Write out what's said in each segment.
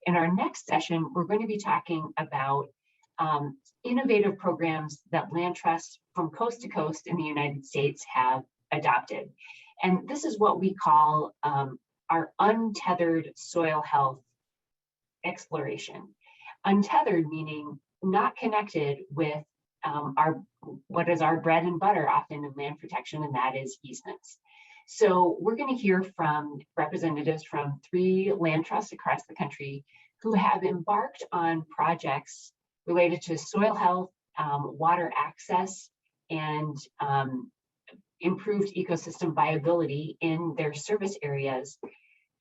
In our next session, we're going to be talking about innovative programs that land trusts from coast to coast in the United States have adopted. And this is what we call our untethered soil health exploration. Untethered meaning not connected with what is our bread and butter often in land protection, and that is easements. So we're going to hear from representatives from 3 land trusts across the country who have embarked on projects related to soil health, water access, and improved ecosystem viability in their service areas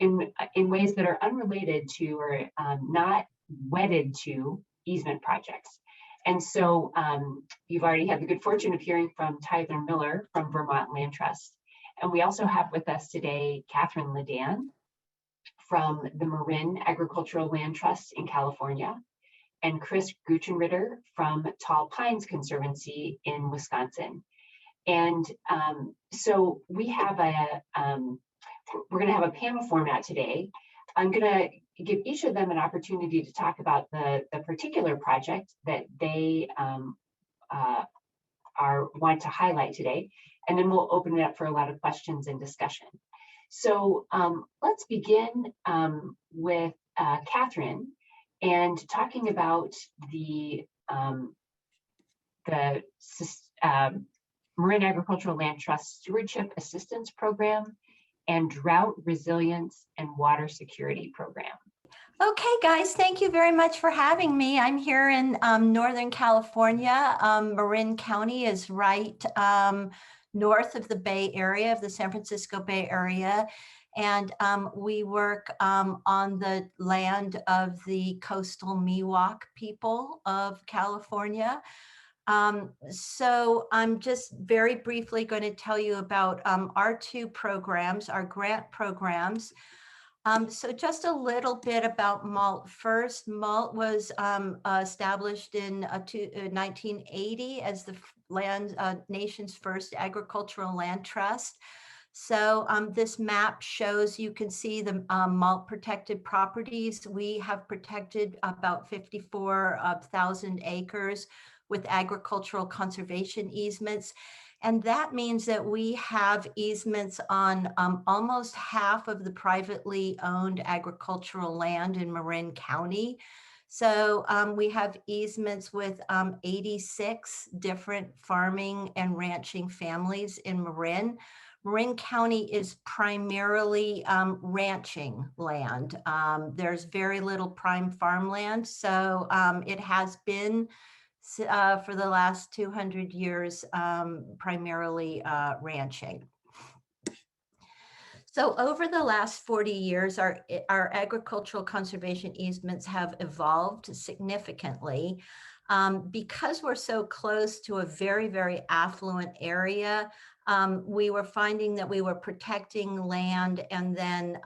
in ways that are unrelated to or not wedded to easement projects. And so you've already had the good fortune of hearing from Tyler Miller from Vermont Land Trust. And we also have with us today Catherine Ledan from the Marin Agricultural Land Trust in California, and Chris Guchenritter from Tall Pines Conservancy in Wisconsin. And so we have we're going to have a panel format today. I'm going to give each of them an opportunity to talk about the particular project that they want to highlight today, and then we'll open it up for a lot of questions and discussion. So let's begin with Catherine and talking about the Marin Agricultural Land Trust Stewardship Assistance Program and Drought Resilience and Water Security Program. Okay, guys, thank you very much for having me. I'm here in Northern California. Marin County is right north of the Bay Area, of the San Francisco Bay Area. And we work on the land of the coastal Miwok people of California. So I'm just very briefly going to tell you about our 2 programs, our grant programs. So just a little bit about MALT first. MALT was established in 1980 as the nation's first agricultural land trust. So this map shows, you can see the MALT protected properties. We have protected about 54,000 acres with agricultural conservation easements. And that means that we have easements on almost half of the privately owned agricultural land in Marin County. So we have easements with 86 different farming and ranching families in Marin. Marin County is primarily ranching land. There's very little prime farmland, so it has been for the last 200 years, primarily ranching. So over the last 40 years, our agricultural conservation easements have evolved significantly. Because we're so close to a very, very affluent area, we were finding that we were protecting land, and then,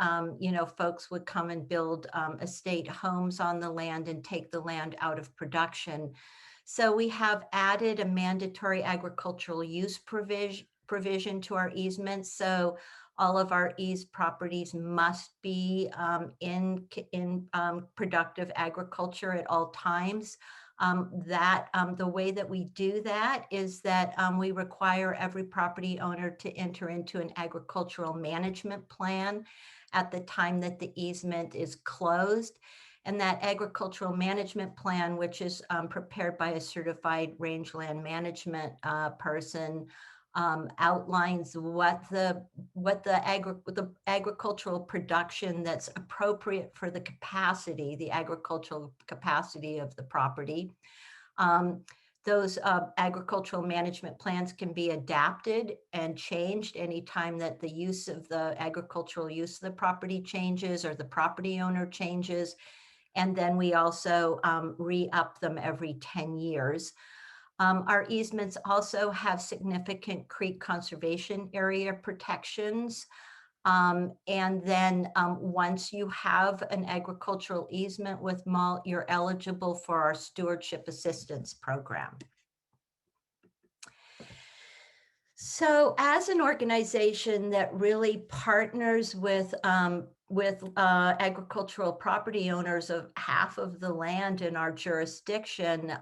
folks would come and build estate homes on the land and take the land out of production. So we have added a mandatory agricultural use provision to our easements. So all of our properties must be in productive agriculture at all times. The way that we do that is that we require every property owner to enter into an agricultural management plan at the time that the easement is closed. And that agricultural management plan, which is prepared by a certified rangeland management person, outlines what the agricultural production that's appropriate for the capacity, the agricultural capacity of the property. Those agricultural management plans can be adapted and changed anytime that the use of the agricultural use of the property changes or the property owner changes. And then we also re-up them every 10 years. Our easements also have significant creek conservation area protections. And then once you have an agricultural easement with MALT, you're eligible for our Stewardship Assistance Program. So as an organization that really partners with with agricultural property owners of half of the land in our jurisdiction,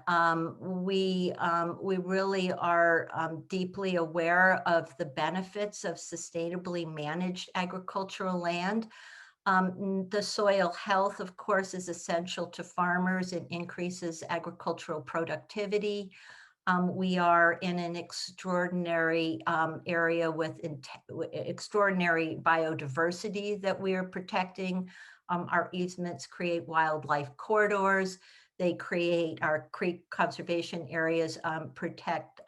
we really are deeply aware of the benefits of sustainably managed agricultural land. The soil health, of course, is essential to farmers. It increases agricultural productivity. We are in an extraordinary area with extraordinary biodiversity that we are protecting. Our easements create wildlife corridors. They create our creek conservation areas, protect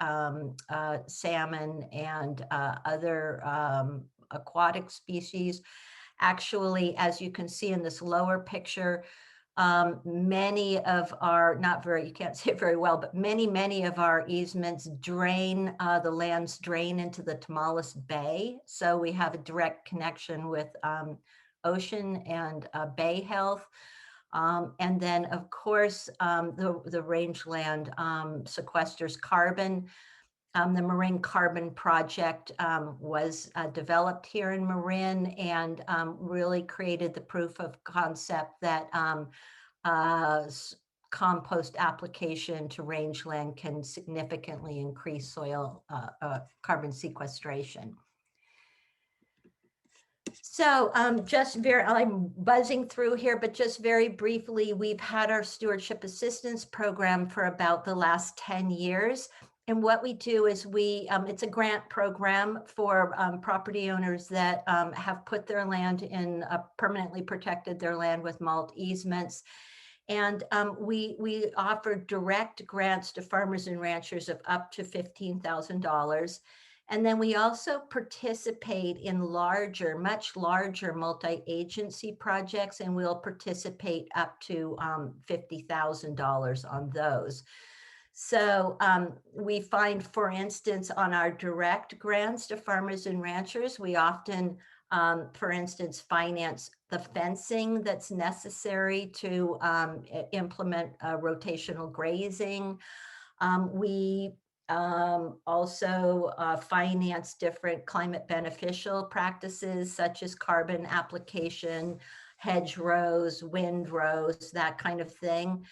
salmon and other aquatic species. Actually, as you can see in this lower picture, many of our, you can't see it very well, but many of our easements drain, the lands drain into the Tamales Bay. So we have a direct connection with ocean and bay health. And then, of course, the rangeland sequesters carbon. The Marin Carbon Project was developed here in Marin and really created the proof of concept that compost application to rangeland can significantly increase soil carbon sequestration. So I'm buzzing through here, but just very briefly, we've had our stewardship assistance program for about the last 10 years. And what we do is it's a grant program for property owners that have put their land in, permanently protected their land with mulch easements. And we offer direct grants to farmers and ranchers of up to $15,000. And then we also participate in much larger multi-agency projects, and we'll participate up to $50,000 on those. So we find, for instance, on our direct grants to farmers and ranchers, we often, for instance, finance the fencing that's necessary to implement rotational grazing. We also finance different climate beneficial practices such as carbon application, hedgerows, windrows, that kind of thing.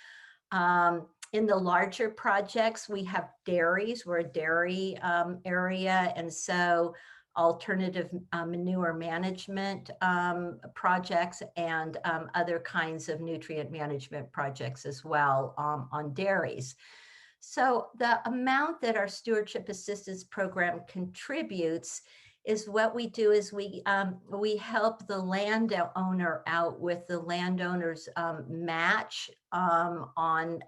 In the larger projects, we have dairies. We're a dairy area, and so alternative manure management projects and other kinds of nutrient management projects as well on dairies. So the amount that our stewardship assistance program contributes is what we do is we help the landowner out with the landowner's match on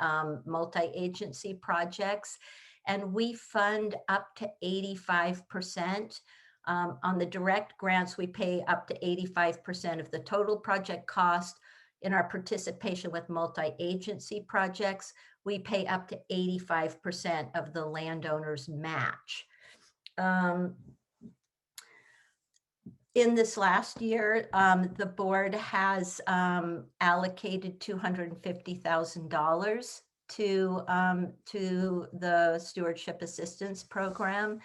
multi-agency projects. And we fund up to 85%. On the direct grants, we pay up to 85% of the total project cost. In our participation with multi-agency projects, we pay up to 85% of the landowner's match. In this last year, the board has allocated $250,000 to the stewardship assistance program.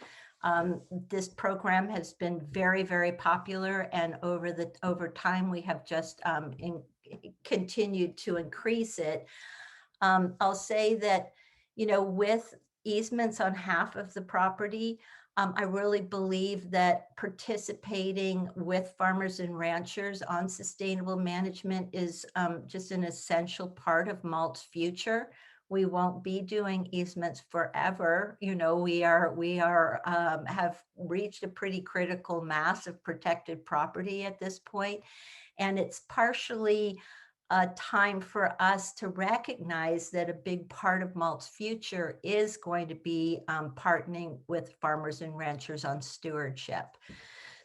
This program has been very, very popular, and over time we have just continued to increase it. I'll say that, with easements on half of the property, I really believe that participating with farmers and ranchers on sustainable management is just an essential part of mulch's future. We won't be doing easements forever. We have reached a pretty critical mass of protected property at this point, and it's partially a time for us to recognize that a big part of mulch's future is going to be partnering with farmers and ranchers on stewardship.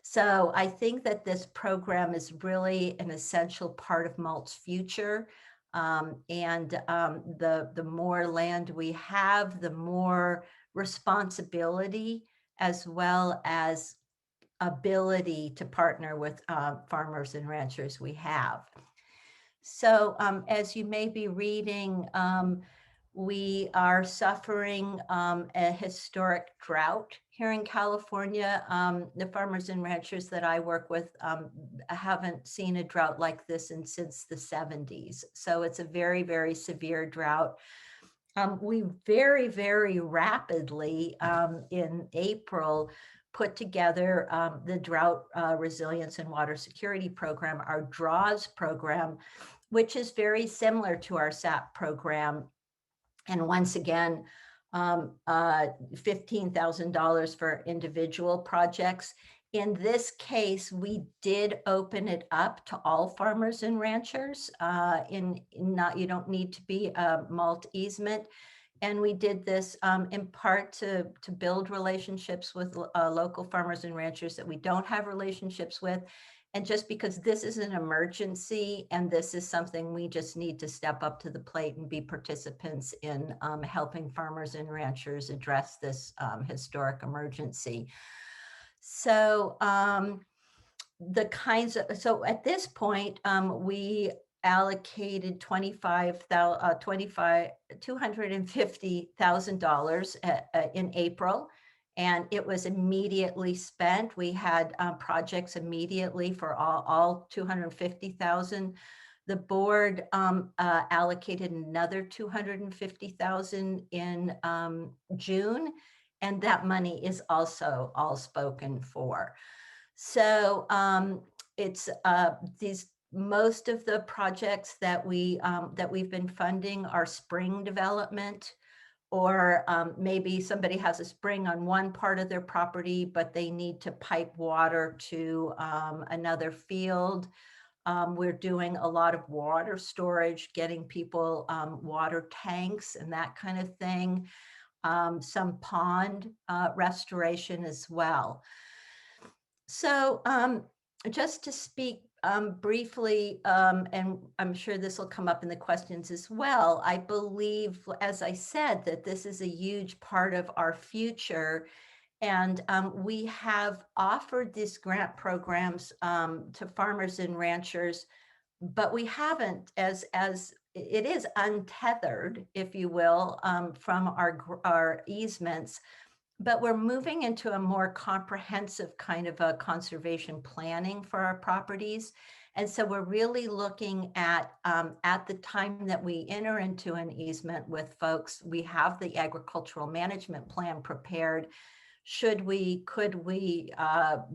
So I think that this program is really an essential part of mulch's future. The more land we have, the more responsibility as well as ability to partner with farmers and ranchers we have. So as you may be reading, we are suffering a historic drought here in California, the farmers and ranchers that I work with haven't seen a drought like this since the 70s. So it's a very, very severe drought. We very, very rapidly in April put together the Drought Resilience and Water Security Program, our DRAWS program, which is very similar to our SAP program. And once again, $15,000 for individual projects. In this case, we did open it up to all farmers and ranchers. You don't need to be a malt easement. And we did this in part to build relationships with local farmers and ranchers that we don't have relationships with. And just because this is an emergency and this is something we just need to step up to the plate and be participants in helping farmers and ranchers address this historic emergency. So so at this point, we allocated $250,000 in April, and it was immediately spent. We had projects immediately for all 250,000. The board allocated another 250,000 in June, and that money is also all spoken for. So it's most of the projects that we've been funding are spring development, or maybe somebody has a spring on one part of their property, but they need to pipe water to another field. We're doing a lot of water storage, getting people water tanks and that kind of thing. Some pond restoration as well. So just to speak briefly, and I'm sure this will come up in the questions as well, I believe, as I said, that this is a huge part of our future. And we have offered these grant programs to farmers and ranchers, but we haven't, as it is untethered, if you will, from our easements. But we're moving into a more comprehensive kind of a conservation planning for our properties. And so we're really looking at the time that we enter into an easement with folks, we have the agricultural management plan prepared. Could we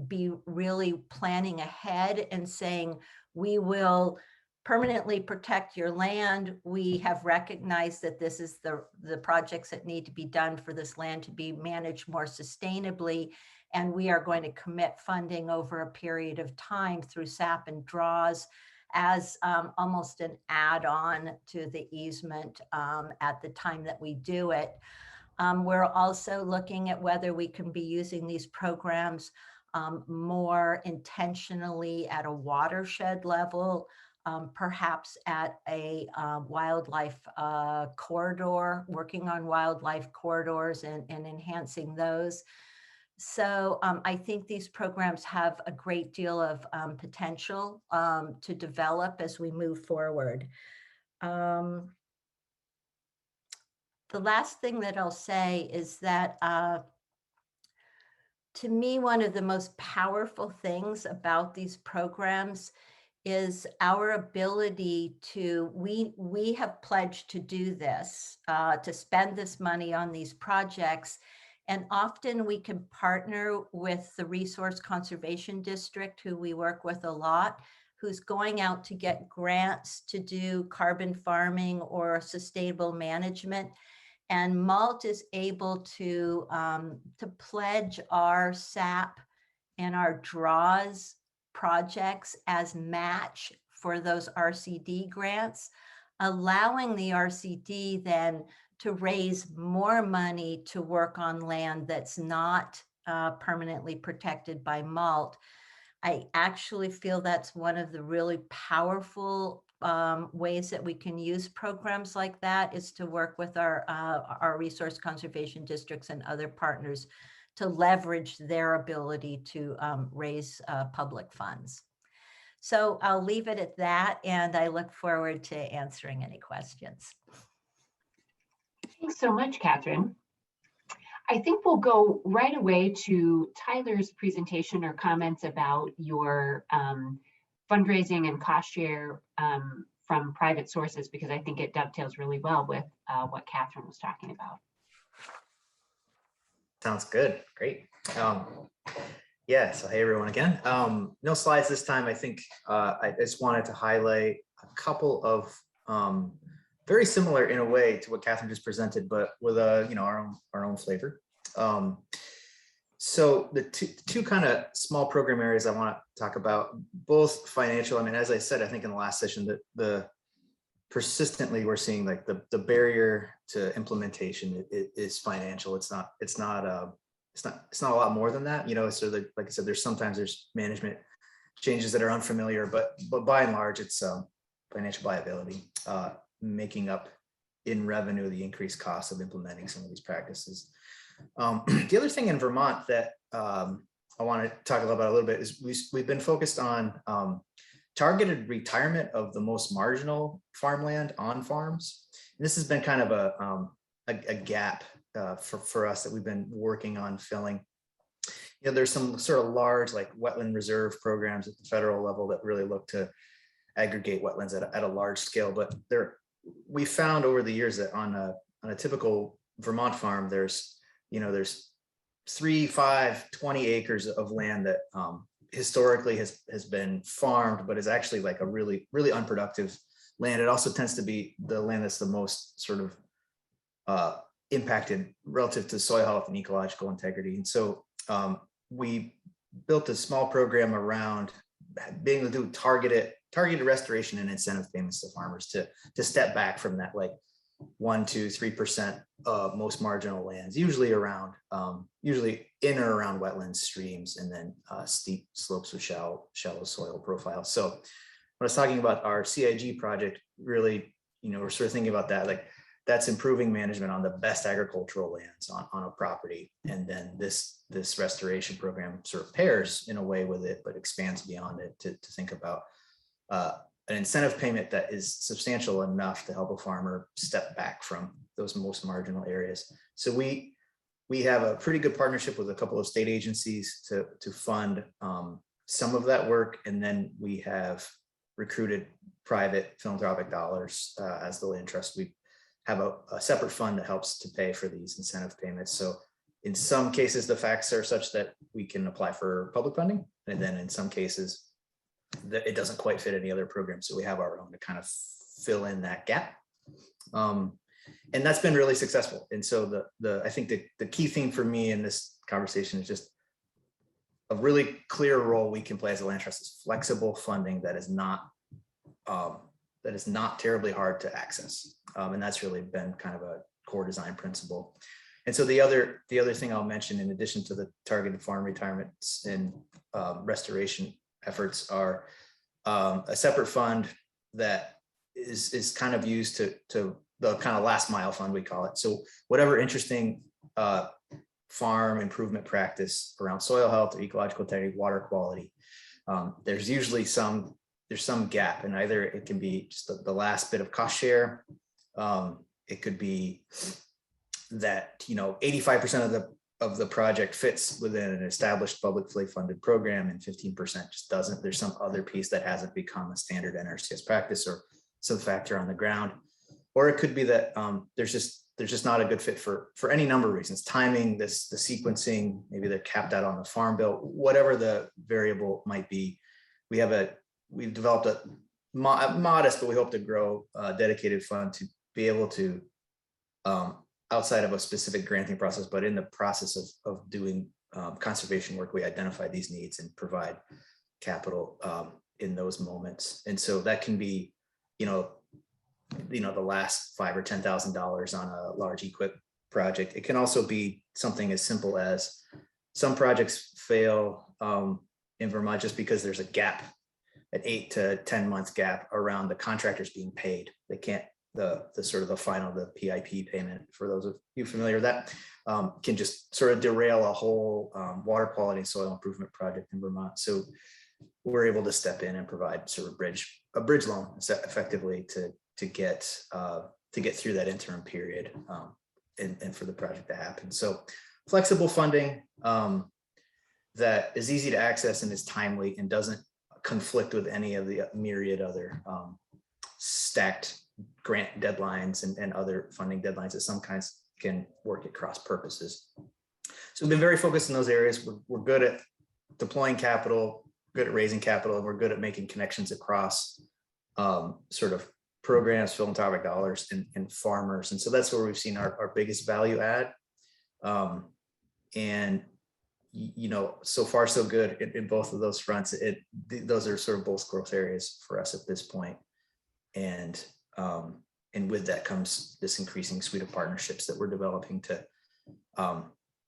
be really planning ahead and saying, we will permanently protect your land. We have recognized that this is the projects that need to be done for this land to be managed more sustainably. And we are going to commit funding over a period of time through SAP and DRAWS as almost an add-on to the easement at the time that we do it. We're also looking at whether we can be using these programs more intentionally at a watershed level, perhaps at a wildlife corridor, working on wildlife corridors and enhancing those. So I think these programs have a great deal of potential to develop as we move forward. The last thing that I'll say is that to me, one of the most powerful things about these programs is our ability to, we have pledged to do this, to spend this money on these projects. And often we can partner with the Resource Conservation District, who we work with a lot, who's going out to get grants to do carbon farming or sustainable management. And MALT is able to pledge our SAP and our DRAWS projects as match for those RCD grants, allowing the RCD then to raise more money to work on land that's not permanently protected by MALT. I actually feel that's one of the really powerful ways that we can use programs like that, is to work with our resource conservation districts and other partners to leverage their ability to raise public funds. So I'll leave it at that, and I look forward to answering any questions. Thanks so much, Catherine. I think we'll go right away to Tyler's presentation or comments about your fundraising and cost share from private sources, because I think it dovetails really well with what Catherine was talking about. Sounds good. Great. Yeah, so hey everyone again. No slides this time. I think I just wanted to highlight a couple of very similar in a way to what Catherine just presented, but with our own flavor. So the two kind of small program areas I want to talk about, both financial. I mean, as I said, I think in the last session that the persistently we're seeing like the barrier to implementation is financial. It's not a lot more than that, so that, like I said, there's management changes that are unfamiliar, but by and large it's financial viability, making up in revenue the increased cost of implementing some of these practices. The other thing in Vermont that I want to talk about a little bit is we've been focused on targeted retirement of the most marginal farmland on farms. And this has been kind of a gap for us that we've been working on filling. There's some sort of large like wetland reserve programs at the federal level that really look to aggregate wetlands at a large scale, but we found over the years that on a typical Vermont farm, there's 3, 5, 20 acres of land that historically has been farmed, but is actually like a really, really unproductive land. It also tends to be the land that's the most sort of impacted relative to soil health and ecological integrity. And so we built a small program around being able to do targeted restoration and incentive payments to farmers to step back from that like 1%, 2%, 3% of most marginal lands, usually in or around wetlands, streams, and then steep slopes with shallow soil profile. So when I was talking about our CIG project, really, we're sort of thinking about that, like that's improving management on the best agricultural lands on a property. And then this restoration program sort of pairs in a way with it, but expands beyond it to think about an incentive payment that is substantial enough to help a farmer step back from those most marginal areas. So we have a pretty good partnership with a couple of state agencies to fund some of that work. And then we have recruited private philanthropic dollars as the land trust. We have a separate fund that helps to pay for these incentive payments. So in some cases, the facts are such that we can apply for public funding. And then in some cases, it doesn't quite fit any other program. So we have our own to kind of fill in that gap. And that's been really successful. And so I think the key thing for me in this conversation is just a really clear role we can play as a land trust is flexible funding that is not terribly hard to access. And that's really been kind of a core design principle. And so the other thing I'll mention, in addition to the targeted farm retirements and restoration efforts, are a separate fund that is kind of used to the kind of last mile fund, we call it. So whatever interesting farm improvement practice around soil health or ecological integrity, water quality, there's usually some gap, and either it can be just the last bit of cost share. It could be that 85% of the project fits within an established publicly funded program and 15% just doesn't. There's some other piece that hasn't become a standard NRCS practice or some factor on the ground. Or it could be that there's just not a good fit for any number of reasons. Timing, the sequencing, maybe they're capped out on the farm bill, whatever the variable might be. We've developed a modest, but we hope to grow a dedicated fund to be able to, outside of a specific granting process, but in the process of doing conservation work, we identify these needs and provide capital in those moments. And so that can be, the last $5,000 or $10,000 on a large equip project. It can also be something as simple as some projects fail in Vermont just because there's a gap, an 8 to 10 month gap around the contractors being paid. They can't, the PIP payment, for those of you familiar with that, can just sort of derail a whole water quality and soil improvement project in Vermont. So we're able to step in and provide sort of a bridge loan effectively to get through that interim period and for the project to happen. So flexible funding that is easy to access and is timely and doesn't conflict with any of the myriad other stacked grant deadlines and other funding deadlines that some kinds can work at cross purposes. So we've been very focused in those areas. We're good at deploying capital, good at raising capital, and we're good at making connections across sort of programs, philanthropic dollars, and farmers. And so that's where we've seen our biggest value add. And you know, so far so good in both of those fronts. Those are sort of both growth areas for us at this point. And with that comes this increasing suite of partnerships that we're developing to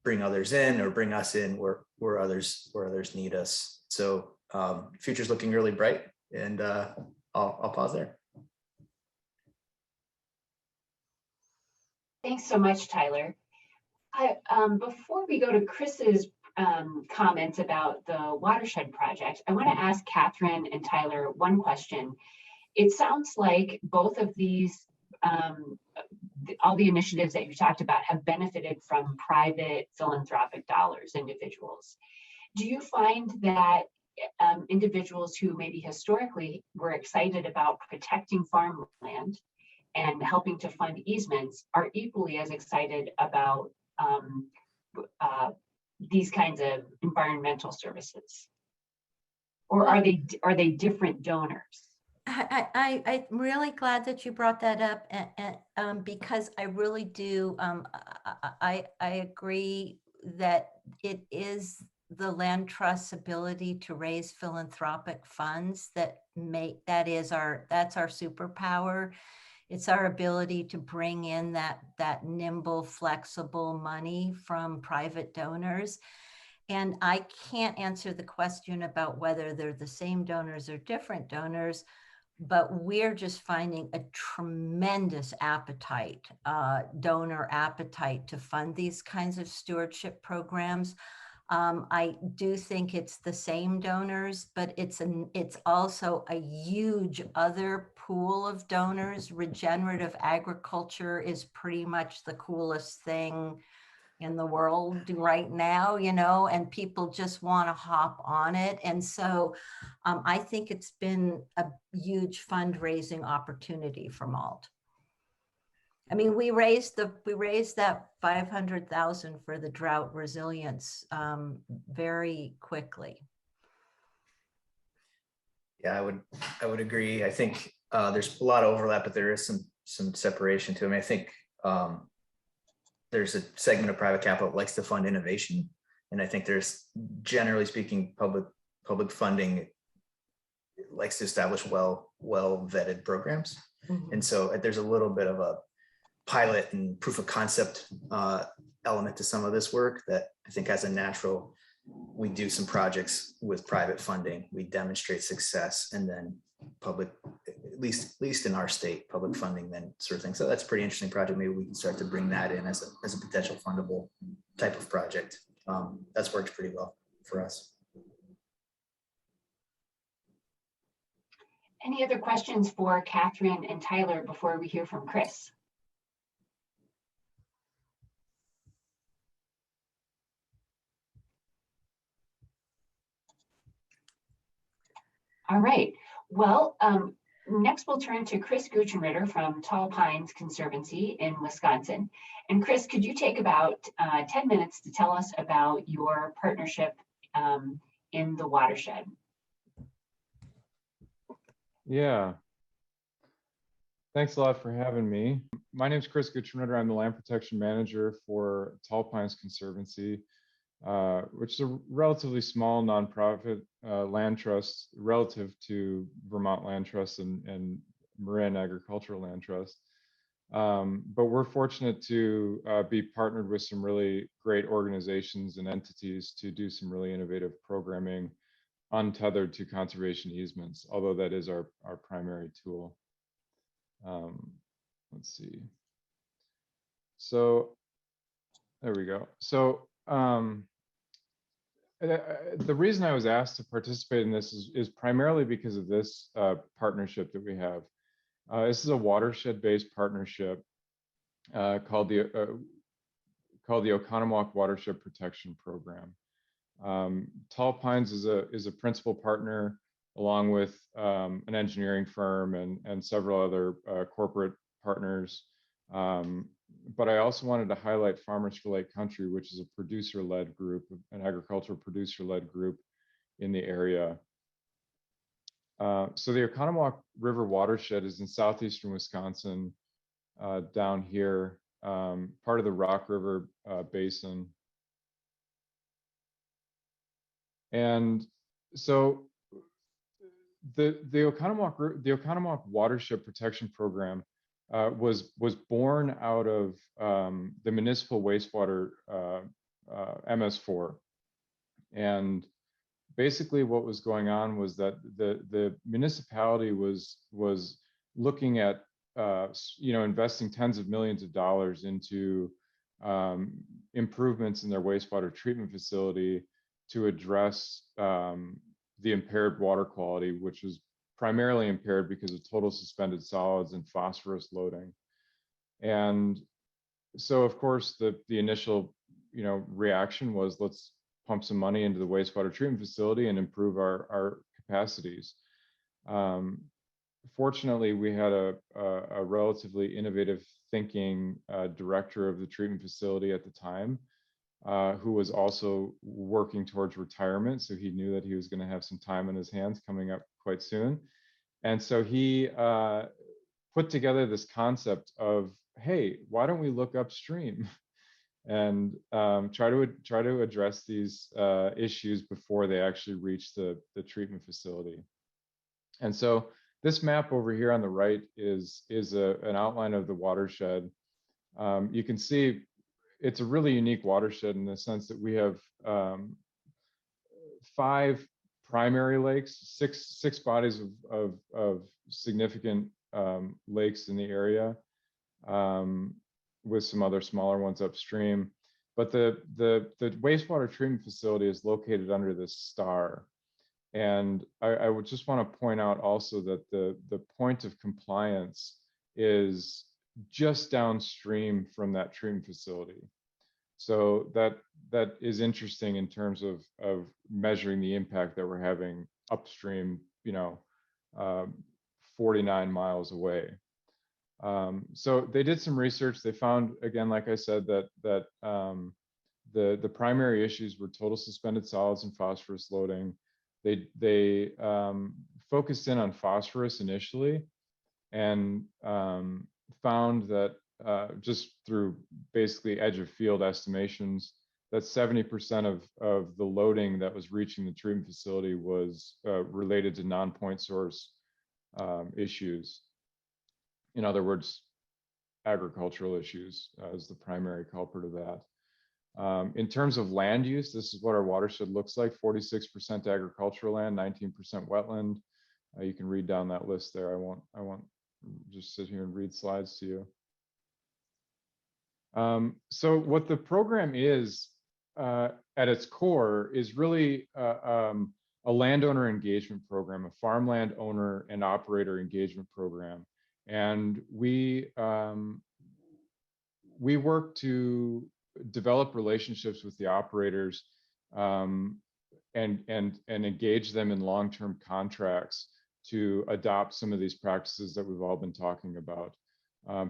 bring others in or bring us in where others need us. So future's looking really bright, and I'll pause there. Thanks so much, Tyler. Before we go to Chris's comments about the Watershed project, I want to ask Catherine and Tyler one question. It sounds like both of these, all the initiatives that you talked about have benefited from private philanthropic dollars, individuals. Do you find that individuals who maybe historically were excited about protecting farmland and helping to fund easements are equally as excited about these kinds of environmental services? Or are they different donors? I'm really glad that you brought that up, and because I really do, I agree that it is the land trust's ability to raise philanthropic funds that's our superpower. It's our ability to bring in that nimble, flexible money from private donors. And I can't answer the question about whether they're the same donors or different donors, but we're just finding a tremendous appetite, donor appetite to fund these kinds of stewardship programs. I do think it's the same donors, but it's also a huge other pool of donors. Regenerative agriculture is pretty much the coolest thing in the world right now, you know, and people just want to hop on it. And so I think it's been a huge fundraising opportunity for Malt. I mean, we raised that 500,000 for the drought resilience very quickly. Yeah, I would agree. I think there's a lot of overlap, but there is some separation to them. I think there's a segment of private capital that likes to fund innovation, and I think there's, generally speaking, public funding likes to establish well vetted programs. Mm-hmm. And so there's a little bit of a pilot and proof of concept element to some of this work that I think has a natural. We do some projects with private funding, we demonstrate success, and then public, at least in our state, public funding then sort of thing. So that's a pretty interesting project. Maybe we can start to bring that in as a potential fundable type of project. That's worked pretty well for us. Any other questions for Catherine and Tyler before we hear from Chris? All right. Well, next we'll turn to Chris Guchenritter from Tall Pines Conservancy in Wisconsin. And Chris, could you take about 10 minutes to tell us about your partnership in the Watershed? Yeah. Thanks a lot for having me. My name is Chris Guchenritter. I'm the land protection manager for Tall Pines Conservancy, which is a relatively small nonprofit land trust relative to Vermont Land Trust and Marin Agricultural Land Trust. But we're fortunate to be partnered with some really great organizations and entities to do some really innovative programming untethered to conservation easements, although that is our primary tool. Let's see. So there we go. So the reason I was asked to participate in this is primarily because of this partnership that we have. This is a watershed-based partnership called called the Oconomowoc Watershed Protection Program. Tall Pines is a principal partner along with an engineering firm and several other corporate partners. But I also wanted to highlight Farmers for Lake Country, which is a producer-led group, an agricultural producer-led group in the area. So the Oconomowoc River watershed is in southeastern Wisconsin, down here, part of the Rock River Basin. And so the Oconomowoc Watershed Protection Program was born out of the municipal wastewater MS4. And basically what was going on was that the municipality was looking at investing tens of millions of dollars into improvements in their wastewater treatment facility to address the impaired water quality, which was primarily impaired because of total suspended solids and phosphorus loading. And so of course the initial reaction was, let's pump some money into the wastewater treatment facility and improve our capacities. Fortunately, we had a relatively innovative thinking director of the treatment facility at the time, who was also working towards retirement. So he knew that he was going to have some time on his hands coming up quite soon. And so he put together this concept of, hey, why don't we look upstream and try to address these issues before they actually reach the treatment facility. And so this map over here on the right is an outline of the watershed. You can see it's a really unique watershed in the sense that we have 5 primary lakes, six bodies of significant lakes in the area, with some other smaller ones upstream. But the wastewater treatment facility is located under this star. And I would just want to point out also that the point of compliance is just downstream from that treatment facility. So that is interesting in terms of measuring the impact that we're having upstream, 49 miles away. So they did some research. They found, again, like I said, that the primary issues were total suspended solids and phosphorus loading. They focused in on phosphorus initially, and found that just through basically edge of field estimations, that 70% of the loading that was reaching the treatment facility was related to non-point source issues. In other words, agricultural issues as the primary culprit of that. In terms of land use, this is what our watershed looks like: 46% agricultural land, 19% wetland. You can read down that list there. I won't just sit here and read slides to you. So what the program is at its core is really a landowner engagement program, a farmland owner and operator engagement program. And we work to develop relationships with the operators and engage them in long-term contracts to adopt some of these practices that we've all been talking about.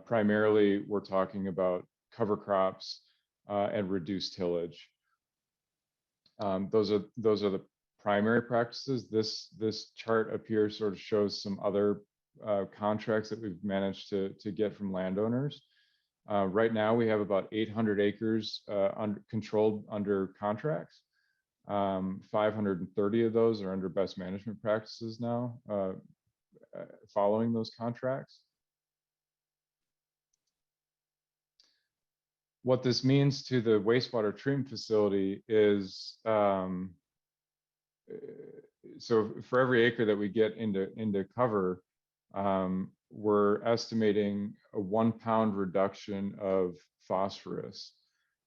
Primarily, we're talking about cover crops and reduced tillage. Those are the primary practices. This chart up here sort of shows some other contracts that we've managed to get from landowners. Right now, we have about 800 acres controlled under contracts. 530 of those are under best management practices now, following those contracts. What this means to the wastewater treatment facility is, so for every acre that we get into cover, we're estimating a 1 pound reduction of phosphorus,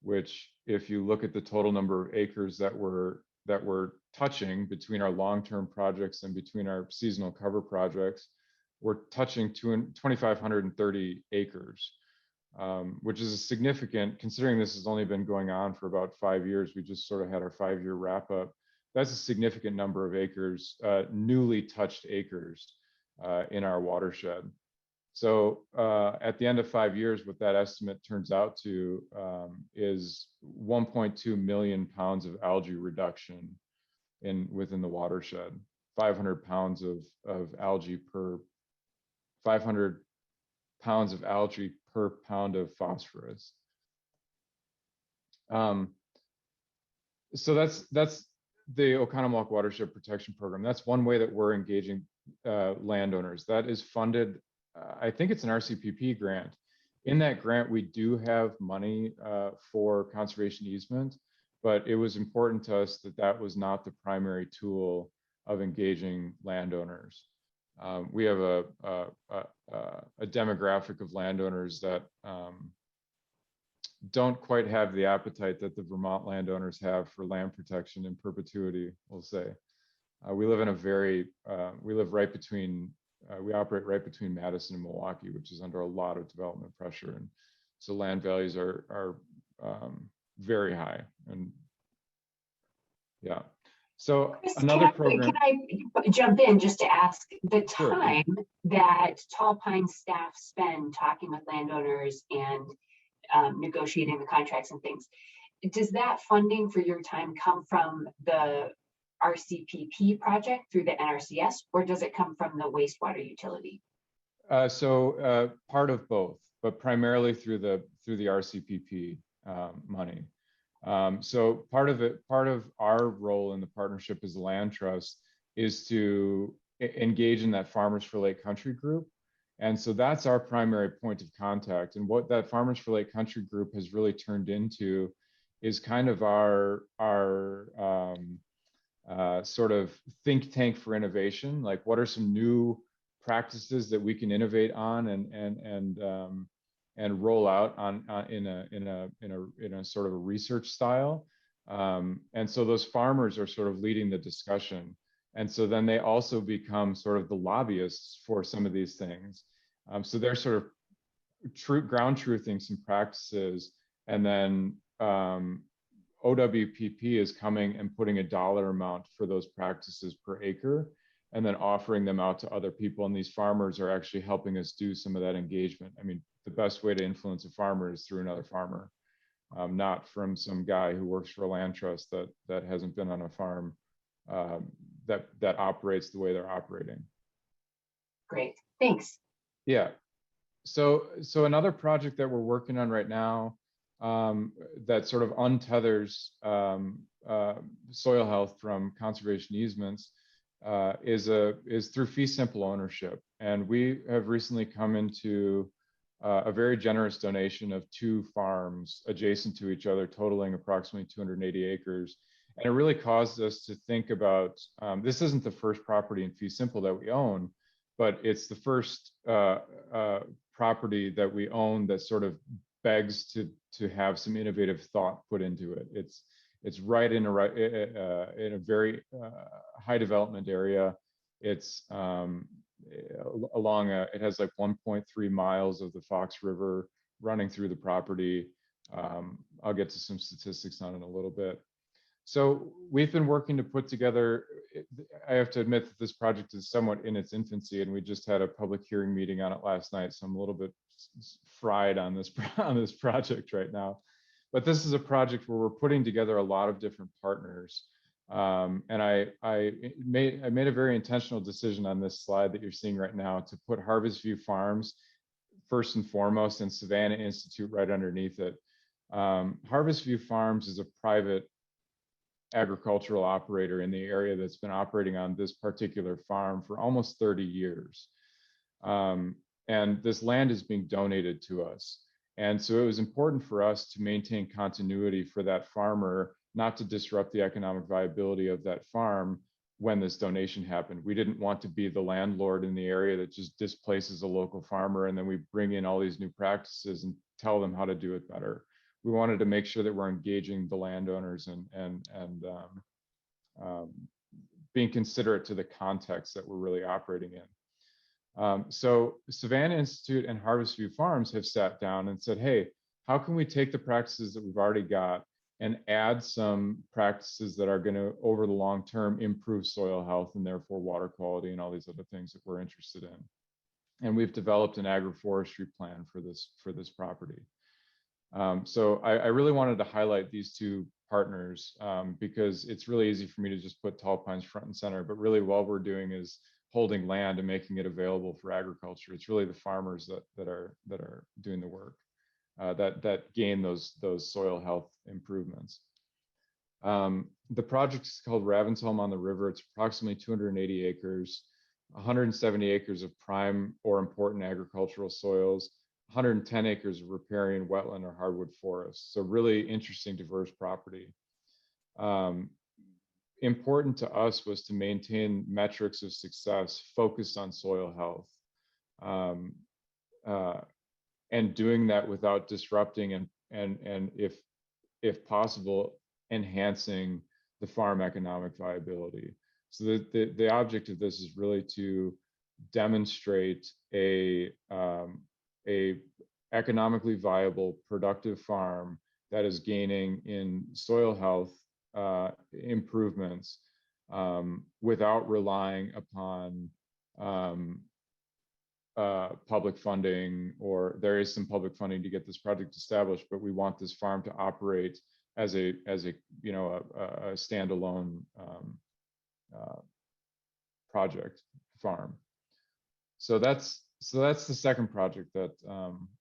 which, if you look at the total number of acres that we're touching between our long-term projects and between our seasonal cover projects, we're touching 2,530 acres. which is a significant, considering this has only been going on for about 5 years. We just sort of had our 5-year wrap up. That's a significant number of acres, newly touched acres in our watershed. So at the end of 5 years, what that estimate turns out to is 1.2 million pounds of algae reduction within the watershed. 500 pounds of algae per 500 pounds of algae per pound of phosphorus. So that's the Oconomowoc Watershed Protection Program. That's one way that we're engaging landowners. That is funded, I think it's an RCPP grant. In that grant, we do have money for conservation easement, but it was important to us that that was not the primary tool of engaging landowners. We have a demographic of landowners that don't quite have the appetite that the Vermont landowners have for land protection in perpetuity, we'll say. We live in a very, we operate right between Madison and Milwaukee, which is under a lot of development pressure. And so land values are very high. And yeah. So Chris, another program. Can I jump in just to ask the Sure. time that Tall Pine staff spend talking with landowners and negotiating the contracts and things? Does that funding for your time come from the RCPP project through the NRCS, or does it come from the wastewater utility? So part of both, but primarily through the RCPP money. So part of our role in the partnership as a land trust is to engage in that Farmers for Lake Country group. And so that's our primary point of contact. And what that Farmers for Lake Country group has really turned into is kind of our sort of think tank for innovation. Like, what are some new practices that we can innovate on and roll out in a sort of a research style. And so those farmers are sort of leading the discussion. And so then they also become sort of the lobbyists for some of these things. So they're sort of ground truthing some practices, and then OWPP is coming and putting a dollar amount for those practices per acre, and then offering them out to other people. And these farmers are actually helping us do some of that engagement. I mean, the best way to influence a farmer is through another farmer, not from some guy who works for a land trust that hasn't been on a farm that operates the way they're operating. Great, thanks. Yeah. So another project that we're working on right now that sort of untethers soil health from conservation easements is through fee simple ownership. And we have recently come into a very generous donation of 2 farms adjacent to each other, totaling approximately 280 acres. And it really caused us to think about, this isn't the first property in fee simple that we own, but it's the first property that we own that sort of begs to have some innovative thought put into it. It's right in a very high development area. It's it has like 1.3 miles of the Fox River running through the property. I'll get to some statistics on it in a little bit. So we've been working to put together, I have to admit that this project is somewhat in its infancy, and we just had a public hearing meeting on it last night. So I'm a little bit fried on this project right now. But this is a project where we're putting together a lot of different partners. And I made a very intentional decision on this slide that you're seeing right now to put Harvest View Farms first and foremost, and Savannah Institute right underneath it. Harvest View Farms is a private agricultural operator in the area that's been operating on this particular farm for almost 30 years. And this land is being donated to us. And so it was important for us to maintain continuity for that farmer, not to disrupt the economic viability of that farm when this donation happened. We didn't want to be the landlord in the area that just displaces a local farmer, and then we bring in all these new practices and tell them how to do it better. We wanted to make sure that we're engaging the landowners and being considerate to the context that we're really operating in. So Savannah Institute and Harvest View Farms have sat down and said, hey, how can we take the practices that we've already got and add some practices that are going to, over the long term, improve soil health and therefore water quality and all these other things that we're interested in. And we've developed an agroforestry plan for this property. So I really wanted to highlight these two partners because it's really easy for me to just put tall pines front and center, but really what we're doing is holding land and making it available for agriculture. It's really the farmers that are doing the work that gain those soil health improvements. The project is called Ravensholm on the River. It's approximately 280 acres, 170 acres of prime or important agricultural soils, 110 acres of riparian wetland or hardwood forest. So really interesting, diverse property. Important to us was to maintain metrics of success focused on soil health. And doing that without disrupting and if possible, enhancing the farm economic viability. So the object of this is really to demonstrate a economically viable, productive farm that is gaining in soil health improvements without relying upon public funding, or there is some public funding to get this project established, but we want this farm to operate as a you know a standalone project farm. So that's the second project that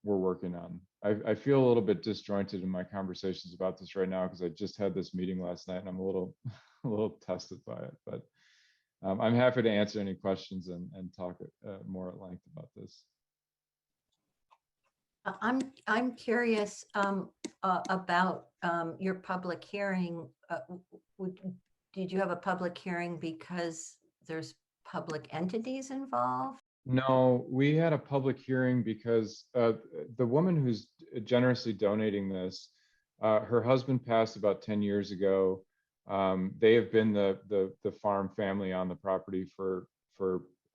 we're working on. I feel a little bit disjointed in my conversations about this right now because I just had this meeting last night and I'm a little tested by it, but I'm happy to answer any questions and talk more at length about this. I'm curious about your public hearing. Did you have a public hearing because there's public entities involved? No, we had a public hearing because the woman who's generously donating this, her husband passed about 10 years ago. They have been the farm family on the property for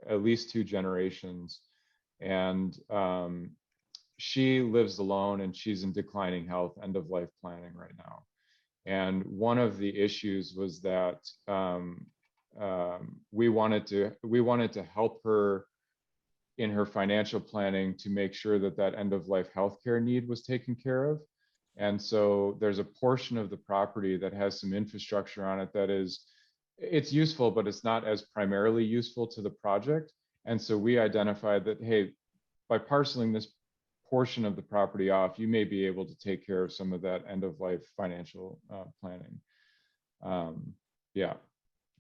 at least 2 generations. And she lives alone and she's in declining health, end of life planning right now. And one of the issues was that we wanted to help her in her financial planning to make sure that end of life healthcare need was taken care of. And so there's a portion of the property that has some infrastructure on it that it's useful, but it's not as primarily useful to the project. And so we identified that, hey, by parceling this portion of the property off, you may be able to take care of some of that end of life financial planning. Yeah,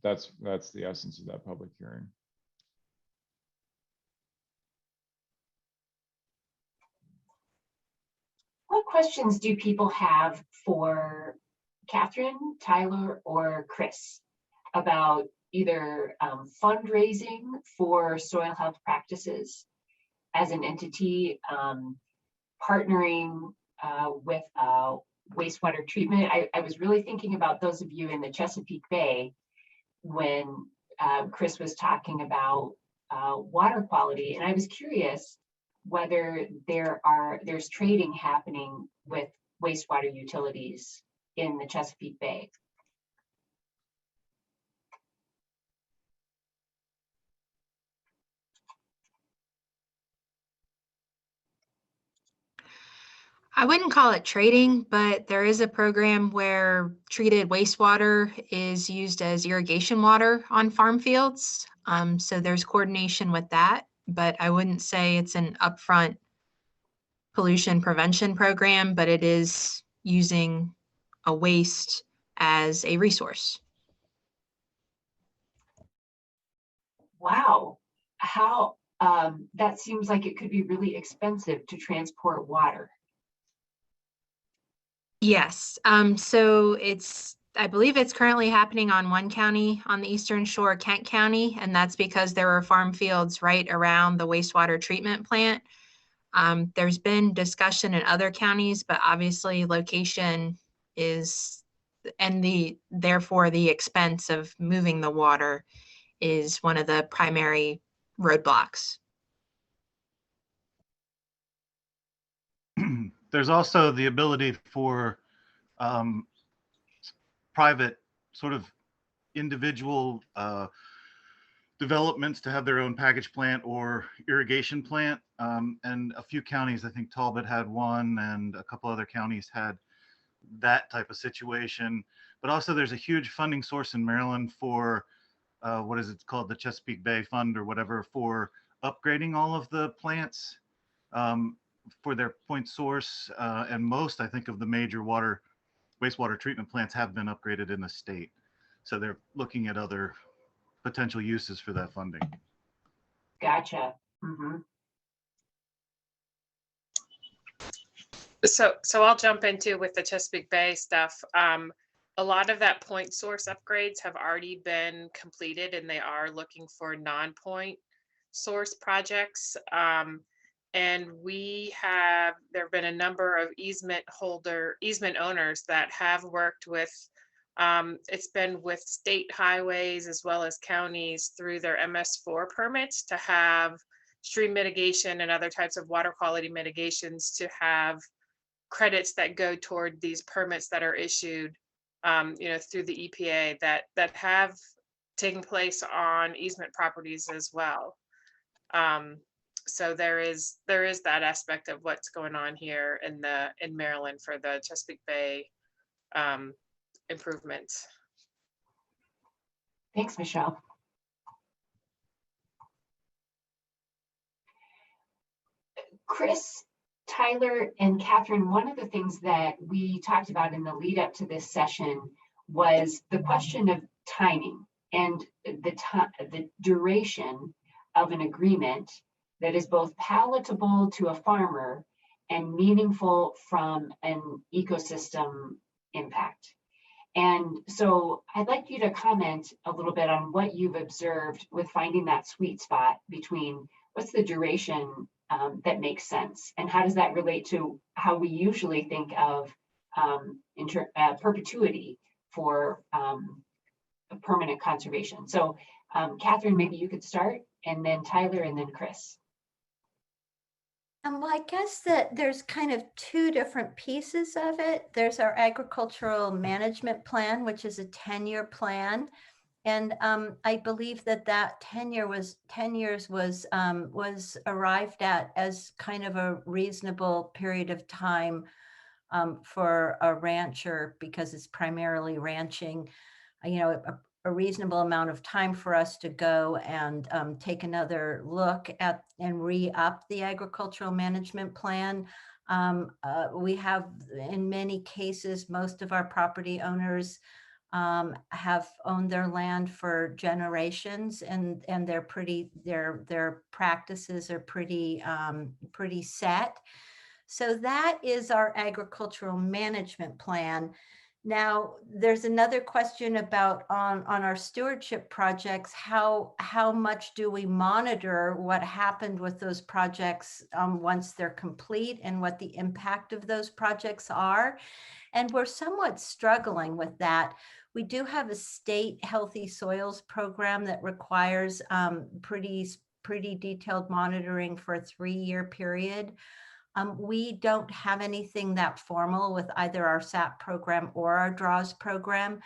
that's the essence of that public hearing. What questions do people have for Catherine, Tyler, or Chris about either fundraising for soil health practices as an entity, partnering with wastewater treatment? I was really thinking about those of you in the Chesapeake Bay when Chris was talking about water quality, and I was curious whether there's trading happening with wastewater utilities in the Chesapeake Bay. I wouldn't call it trading, but there is a program where treated wastewater is used as irrigation water on farm fields. So there's coordination with that, but I wouldn't say it's an upfront pollution prevention program, but it is using a waste as a resource. Wow, how that seems like it could be really expensive to transport water. Yes, so I believe it's currently happening on one county on the eastern shore, Kent County, and that's because there are farm fields right around the wastewater treatment plant. There's been discussion in other counties, but obviously location is, and therefore the expense of moving the water is one of the primary roadblocks. there's also the ability for private sort of individual developments to have their own package plant or irrigation plant. And a few counties, I think Talbot had one, and a couple other counties had that type of situation. But also there's a huge funding source in Maryland for what is it called, the Chesapeake Bay Fund or whatever, for upgrading all of the plants for their point source. And most, I think, of the major wastewater treatment plants have been upgraded in the state. So they're looking at other potential uses for that funding. Gotcha. Mm-hmm. So I'll jump into with the Chesapeake Bay stuff. A lot of that point source upgrades have already been completed, and they are looking for non-point source projects. And there have been a number of easement owners that have worked with, it's been with state highways as well as counties through their MS4 permits to have stream mitigation and other types of water quality mitigations, to have credits that go toward these permits that are issued, through the EPA that have taken place on easement properties as well. So there is that aspect of what's going on here in Maryland for the Chesapeake Bay improvements. Thanks, Michelle. Chris, Tyler, and Catherine, one of the things that we talked about in the lead up to this session was the question of timing and the duration of an agreement that is both palatable to a farmer and meaningful from an ecosystem impact. And so I'd like you to comment a little bit on what you've observed with finding that sweet spot between what's the duration that makes sense, and how does that relate to how we usually think of perpetuity for permanent conservation. So Catherine, maybe you could start, and then Tyler, and then Chris. Well, I guess that there's kind of two different pieces of it. There's our agricultural management plan, which is a 10-year plan. And I believe that 10 years was arrived at as kind of a reasonable period of time for a rancher, because it's primarily ranching, a reasonable amount of time for us to go and take another look at and re-up the agricultural management plan. We have, in many cases, most of our property owners have owned their land for generations, and their practices are pretty set. So that is our agricultural management plan. Now, there's another question about on our stewardship projects, how much do we monitor what happened with those projects once they're complete, and what the impact of those projects are. And we're somewhat struggling with that. We do have a state healthy soils program that requires pretty detailed monitoring for a 3-year period. We don't have anything that formal with either our SAP program or our DRAWS program.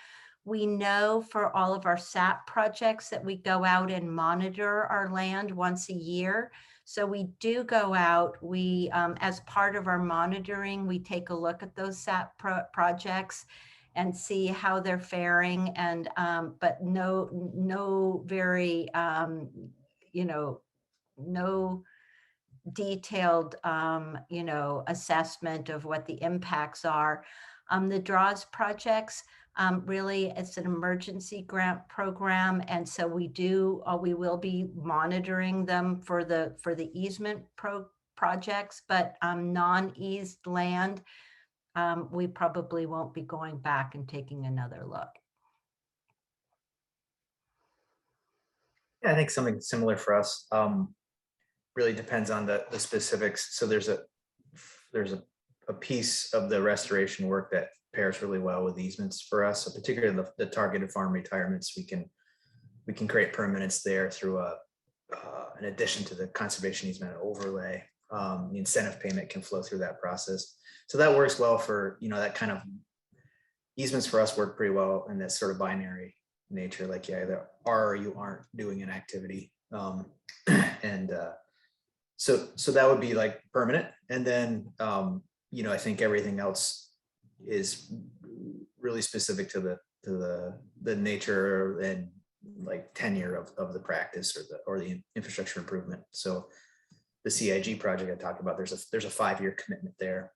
We know for all of our SAP projects that we go out and monitor our land once a year. So we do go out, we, as part of our monitoring, we take a look at those SAP projects and see how they're faring, and but no very, no detailed, assessment of what the impacts are. The DRAWS projects, really, it's an emergency grant program, and so we will be monitoring them for the easement projects, but non-eased land, we probably won't be going back and taking another look. Yeah, I think something similar for us. Really depends on the specifics. So there's a piece of the restoration work that pairs really well with easements for us. So particularly the targeted farm retirements, we can create permanence there through in addition to the conservation easement overlay. The incentive payment can flow through that process. So that works well for, that kind of easements for us work pretty well in this sort of binary nature, like you either are or you aren't doing an activity. And so that would be like permanent. And then, I think everything else is really specific to the nature and like tenure of the practice or the infrastructure improvement. So the CIG project I talked about, there's a 5-year commitment there.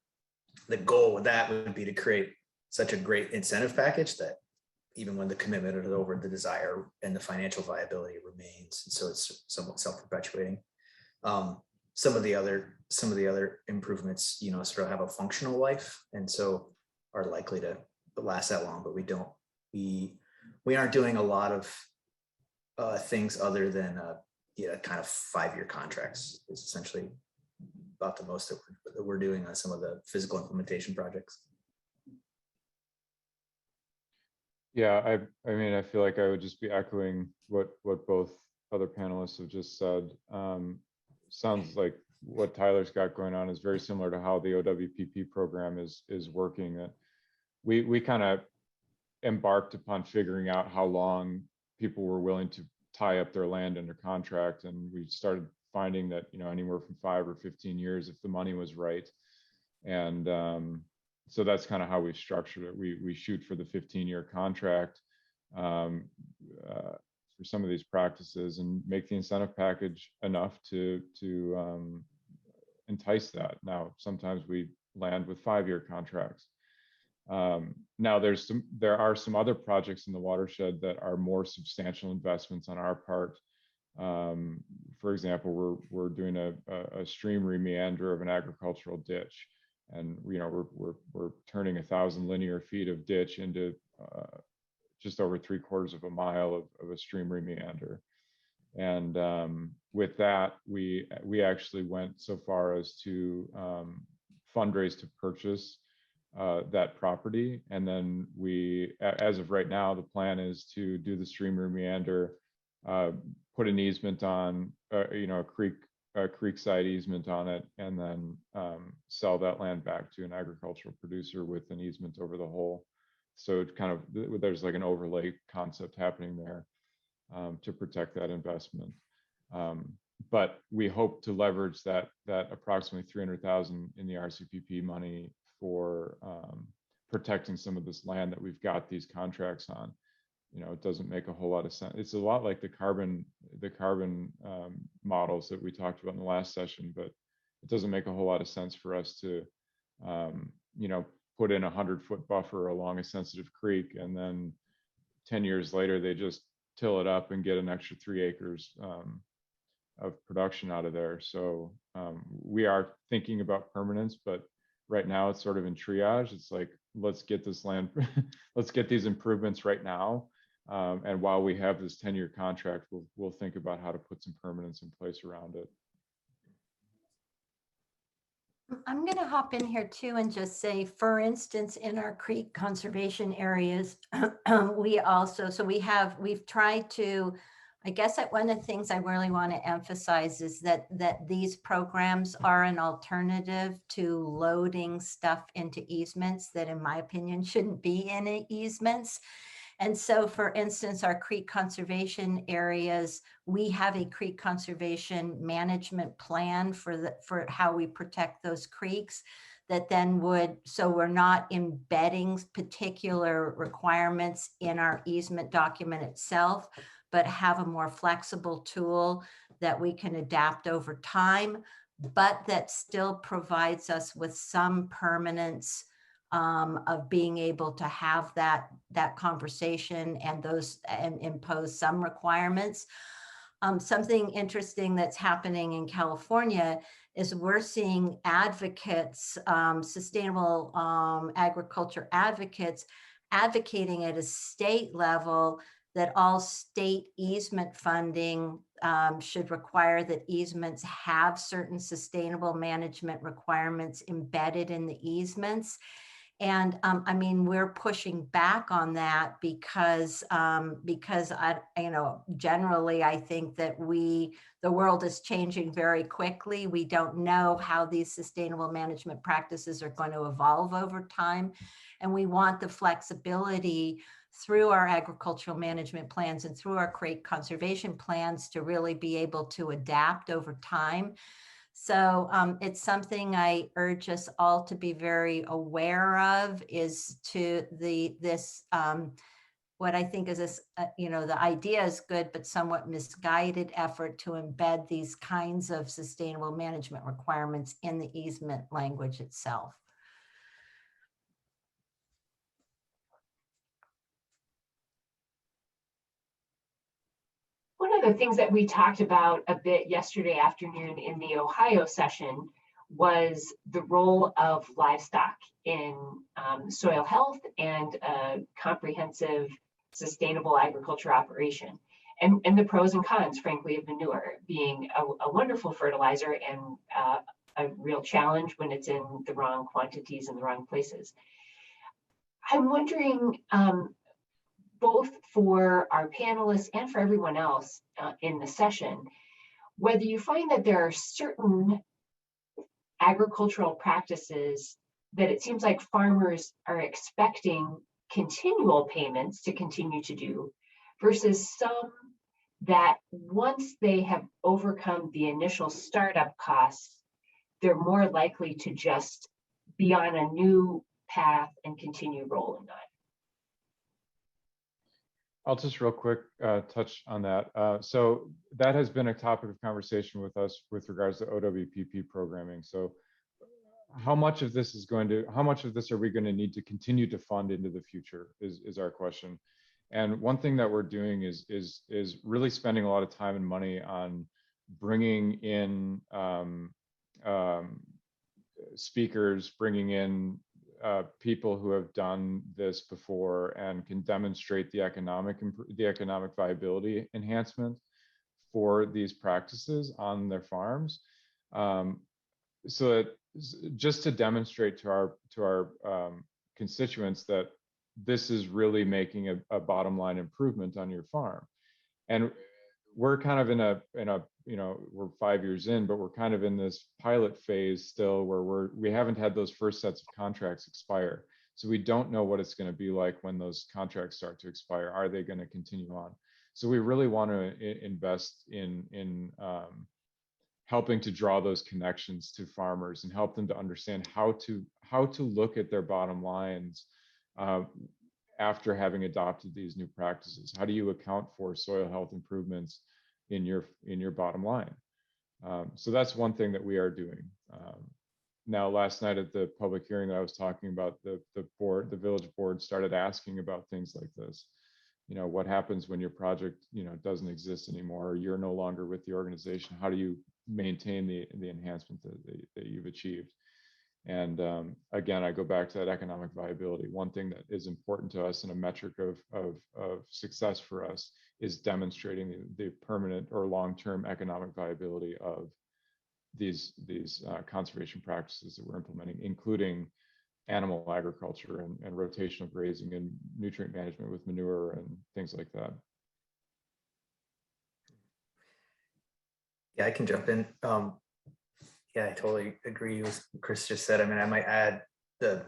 The goal with that would be to create such a great incentive package that even when the commitment is over, the desire and the financial viability remains. And so it's somewhat self-perpetuating. Some of the other improvements, sort of have a functional life, and so are likely to last that long. But we aren't doing a lot of things other than kind of 5-year contracts. Is essentially about the most that we're doing on some of the physical implementation projects. Yeah, I mean, I feel like I would just be echoing what both other panelists have just said. Sounds like what Tyler's got going on is very similar to how the OWPP program is working. That we kind of embarked upon figuring out how long people were willing to tie up their land under contract, and we started finding that anywhere from 5 or 15 years if the money was right. And so that's kind of how we structured it. We shoot for the 15-year contract for some of these practices and make the incentive package enough to entice that. Now, sometimes we land with 5-year contracts. Now there are some other projects in the watershed that are more substantial investments on our part. For example, we're doing a stream remeander of an agricultural ditch, and we're turning 1,000 linear feet of ditch into just over 3/4 of a mile of a stream remeander. And with that, we actually went so far as to fundraise to purchase that property. And then as of right now, the plan is to do the stream remeander, put an easement on, a creekside easement on it, and then sell that land back to an agricultural producer with an easement over the whole. So it kind of, there's like an overlay concept happening there to protect that investment. But we hope to leverage that approximately 300,000 in the RCPP money for protecting some of this land that we've got these contracts on. It doesn't make a whole lot of sense. It's a lot like the carbon models that we talked about in the last session, but it doesn't make a whole lot of sense for us to, put in 100-foot buffer along a sensitive creek, and then 10 years later, they just till it up and get an extra 3 acres of production out of there. So we are thinking about permanence, but right now it's sort of in triage. It's like, let's get this land, let's get these improvements right now. And while we have this 10-year contract, we'll think about how to put some permanence in place around it. I'm going to hop in here too and just say, for instance, in our creek conservation areas, we've tried to, I guess that one of the things I really want to emphasize is that these programs are an alternative to loading stuff into easements that, in my opinion, shouldn't be in easements. And so, for instance, our creek conservation areas, we have a creek conservation management plan for how we protect those creeks that then so we're not embedding particular requirements in our easement document itself, but have a more flexible tool that we can adapt over time, but that still provides us with some permanence of being able to have that conversation and impose some requirements. Something interesting that's happening in California is we're seeing advocates, sustainable agriculture advocates, advocating at a state level that all state easement funding should require that easements have certain sustainable management requirements embedded in the easements. And I mean, we're pushing back on that because generally I think that the world is changing very quickly. We don't know how these sustainable management practices are going to evolve over time. And we want the flexibility through our agricultural management plans and through our crate conservation plans to really be able to adapt over time. So it's something I urge us all to be very aware of, is to this what I think is this, the idea is good, but somewhat misguided effort to embed these kinds of sustainable management requirements in the easement language itself. One of the things that we talked about a bit yesterday afternoon in the Ohio session was the role of livestock in soil health and a comprehensive sustainable agriculture operation, and the pros and cons, frankly, of manure being a wonderful fertilizer and a real challenge when it's in the wrong quantities in the wrong places. I'm wondering, both for our panelists and for everyone else in the session, whether you find that there are certain agricultural practices that it seems like farmers are expecting continual payments to continue to do, versus some that once they have overcome the initial startup costs, they're more likely to just be on a new path and continue rolling on. I'll just real quick touch on that. So that has been a topic of conversation with us with regards to OWPP programming. So how much of this are we going to need to continue to fund into the future is our question. And one thing that we're doing is really spending a lot of time and money on bringing in speakers, bringing in people who have done this before and can demonstrate the economic viability enhancement for these practices on their farms, so that just to demonstrate to our constituents that this is really making a bottom line improvement on your farm. And we're kind of in a we're 5 years in, but we're kind of in this pilot phase still where we haven't had those first sets of contracts expire. So we don't know what it's going to be like when those contracts start to expire. Are they going to continue on? So we really want to invest in helping to draw those connections to farmers and help them to understand how to look at their bottom lines after having adopted these new practices. How do you account for soil health improvements in your bottom line? So that's one thing that we are doing. Now, last night at the public hearing that I was talking about, the village board started asking about things like this. What happens when your project, doesn't exist anymore, or you're no longer with the organization? How do you maintain the enhancement that you've achieved? And again, I go back to that economic viability. One thing that is important to us and a metric of success for us is demonstrating the permanent or long-term economic viability of these conservation practices that we're implementing, including animal agriculture and rotational grazing and nutrient management with manure and things like that. Yeah, I can jump in. Yeah, I totally agree with what Chris just said. I mean, I might add the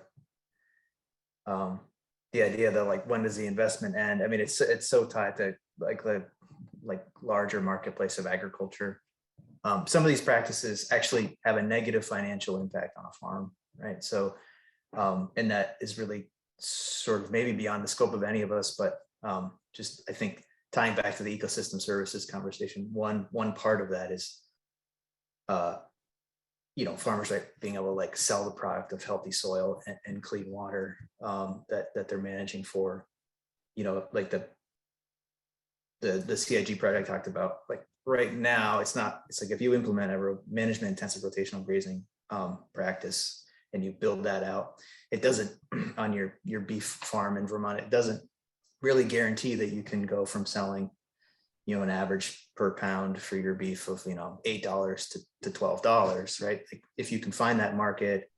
idea that, like, when does the investment end? I mean, it's so tied to the larger marketplace of agriculture. Some of these practices actually have a negative financial impact on a farm, right? So, and that is really sort of maybe beyond the scope of any of us, but just, I think, tying back to the ecosystem services conversation, one part of that is farmers being able to sell the product of healthy soil and clean water that they're managing for, like the CIG project I talked about. Like right now, it's like if you implement a management intensive rotational grazing practice and you build that out, it doesn't on your beef farm in Vermont, it doesn't really guarantee that you can go from selling an average per pound for your beef of $8 to $12, right? Like if you can find that market,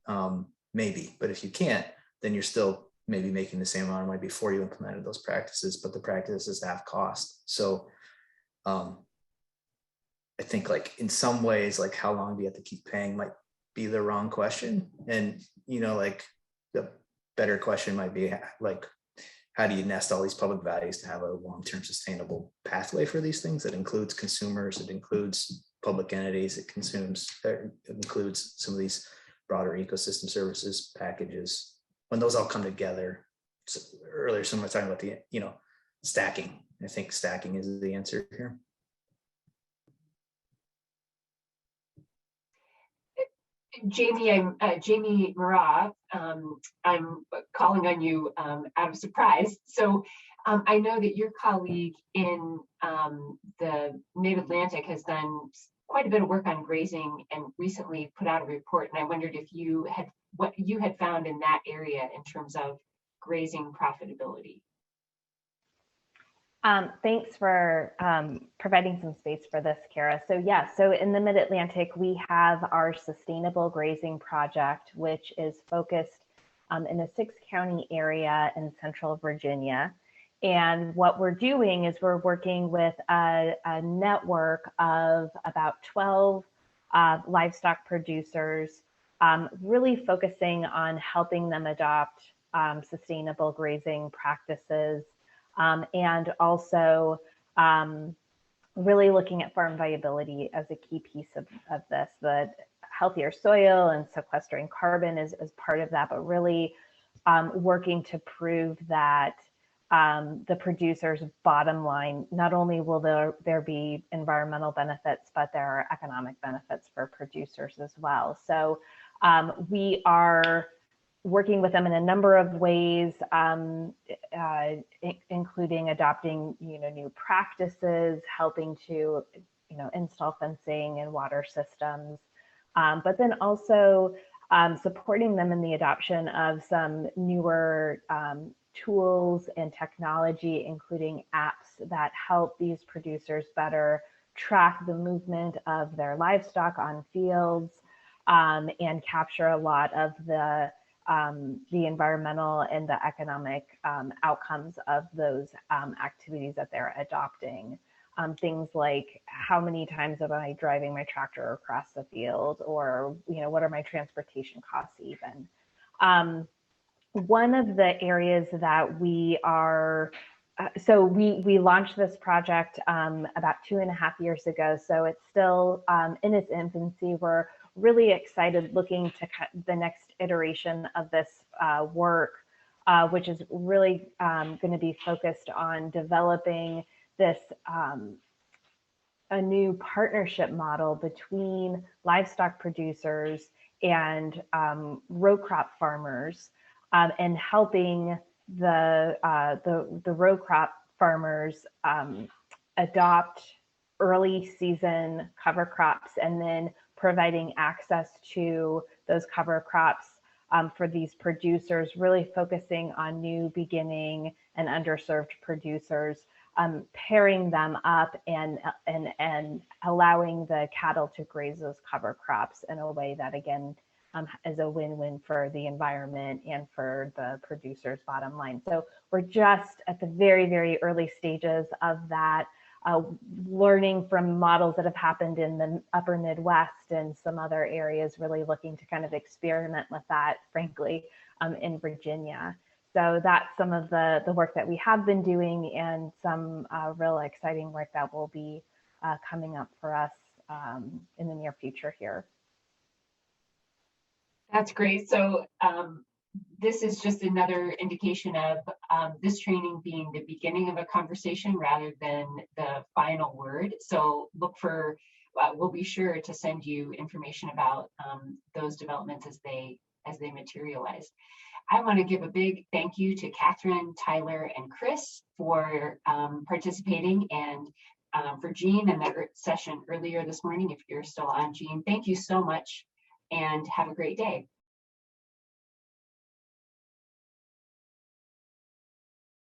maybe, but if you can't, then you're still maybe making the same amount of money before you implemented those practices, but the practices have cost. So I think like in some ways, like how long do you have to keep paying might be the wrong question. And, you know, like the better question might be like, how do you nest all these public values to have a long-term sustainable pathway for these things that includes consumers, it includes public entities, it includes some of these broader ecosystem services packages. When those all come together, so earlier someone was talking about the, you know, stacking. I think stacking is the answer here. Jamie, Jamie Murrah, I'm calling on you out of surprise. So I know that your colleague in the Mid-Atlantic has done quite a bit of work on grazing and recently put out a report. And I wondered if you had, what you had found in that area in terms of grazing profitability. Thanks for providing some space for this, Kara. So yeah, so in the Mid-Atlantic, we have our Sustainable Grazing Project, which is focused in a 6-county area in Central Virginia. And what we're doing is we're working with a network of about 12 livestock producers, really focusing on helping them adopt sustainable grazing practices. And also really looking at farm viability as a key piece of this. The healthier soil and sequestering carbon is part of that, but really working to prove that the producer's bottom line, not only will there be environmental benefits, but there are economic benefits for producers as well. So we are working with them in a number of ways, including adopting, new practices, helping to, install fencing and water systems, but then also supporting them in the adoption of some newer tools and technology, including apps that help these producers better track the movement of their livestock on fields and capture a lot of the environmental and the economic outcomes of those activities that they're adopting. Things like how many times am I driving my tractor across the field, or what are my transportation costs even. One of the areas that we are, so we launched this project about 2.5 years ago, so it's still in its infancy. We're really excited looking to the next iteration of this work, which is really going to be focused on developing this a new partnership model between livestock producers and row crop farmers, and helping the row crop farmers adopt early season cover crops, and then providing access to those cover crops for these producers, really focusing on new beginning and underserved producers, pairing them up and allowing the cattle to graze those cover crops in a way that, again, is a win-win for the environment and for the producer's bottom line. So we're just at the very, very early stages of that, learning from models that have happened in the upper Midwest and some other areas, really looking to kind of experiment with that, frankly, in Virginia. So that's some of the work that we have been doing, and some real exciting work that will be coming up for us in the near future here. That's great. So this is just another indication of this training being the beginning of a conversation rather than the final word. So look for, we'll be sure to send you information about those developments as they materialize. I want to give a big thank you to Catherine, Tyler, and Chris for participating, and for Jean and the session earlier this morning. If you're still on, Jean, thank you so much, and have a great day.